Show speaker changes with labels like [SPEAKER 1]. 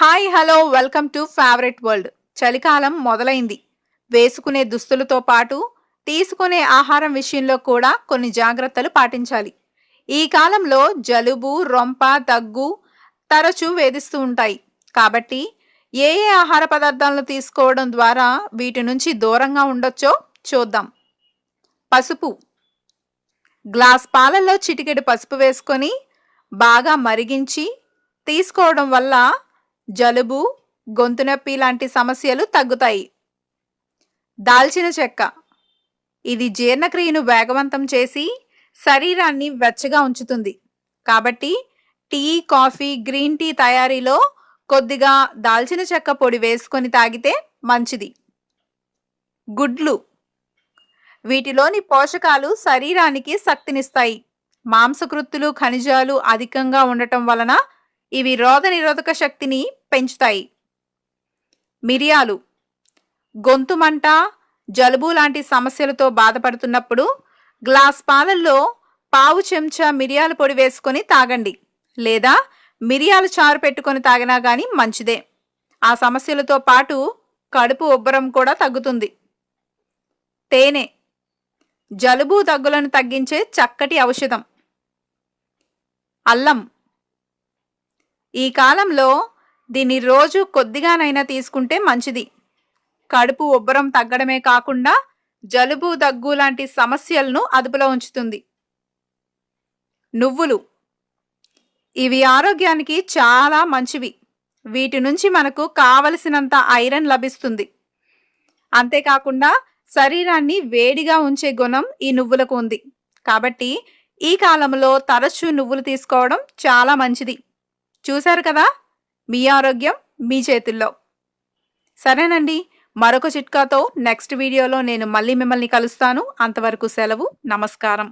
[SPEAKER 1] Hi hello welcome to favourite world. చలికాలం మొదలైంది. వేసుకునే దుస్తులతో పాటు తీసుకునే ఆహారం విషయంలో కూడా కొన్ని జాగ్రత్తలు పాటించాలి. ఈ కాలంలో జలుబు, రొంప, దగ్గు తరచూ వేధిస్తూ ఉంటాయి. కాబట్టి ఏ ఏ ఆహార పదార్థాలను తీసుకోవడం ద్వారా వీటి నుంచి దూరంగా ఉండొచ్చో చూద్దాం. పసుపు. గ్లాస్ పాలల్లో చిటికెడు పసుపు వేసుకొని బాగా మరిగించి తీసుకోవడం వల్ల జలుబు, గొంతు నొప్పి లాంటి సమస్యలు తగ్గుతాయి. దాల్చిన చెక్క. ఇది జీర్ణక్రియను వేగవంతం చేసి శరీరాన్ని వెచ్చగా ఉంచుతుంది. కాబట్టి టీ, కాఫీ, గ్రీన్ టీ తయారీలో కొద్దిగా దాల్చిన చెక్క పొడి వేసుకొని తాగితే మంచిది. గుడ్లు. వీటిలోని పోషకాలు శరీరానికి శక్తినిస్తాయి. మాంసకృత్తులు, ఖనిజాలు అధికంగా ఉండటం వలన ఇవి రోగనిరోధక శక్తిని పెంచుతాయి. మిరియాలు. గొంతు మంట, జలుబు లాంటి సమస్యలతో బాధపడుతున్నప్పుడు గ్లాస్ పాలల్లో పావు చెంచా మిరియాల పొడి వేసుకొని తాగండి, లేదా మిరియాల చారు పెట్టుకొని తాగినా కానీ మంచిదే. ఆ సమస్యలతో పాటు కడుపు ఉబ్బరం కూడా తగ్గుతుంది. తేనె. జలుబు, దగ్గులను తగ్గించే చక్కటి ఔషధం. అల్లం. ఈ కాలంలో దీన్ని రోజు కొద్దిగానైనా తీసుకుంటే మంచిది. కడుపు ఉబ్బరం తగ్గడమే కాకుండా జలుబు, దగ్గు లాంటి సమస్యలను అదుపులో ఉంచుతుంది. నువ్వులు. ఇవి ఆరోగ్యానికి చాలా మంచివి. వీటి నుంచి మనకు కావలసినంత ఐరన్ లభిస్తుంది. అంతేకాకుండా శరీరాన్ని వేడిగా ఉంచే గుణం ఈ నువ్వులకు ఉంది. కాబట్టి ఈ కాలంలో తరచూ నువ్వులు తీసుకోవడం చాలా మంచిది. చూశారు కదా, మీ ఆరోగ్యం మీ చేతుల్లో. సరేనండి, మరొక చిట్కాతో నెక్స్ట్ వీడియోలో నేను మళ్ళీ మిమ్మల్ని కలుస్తాను. అంతవరకు సెలవు. నమస్కారం.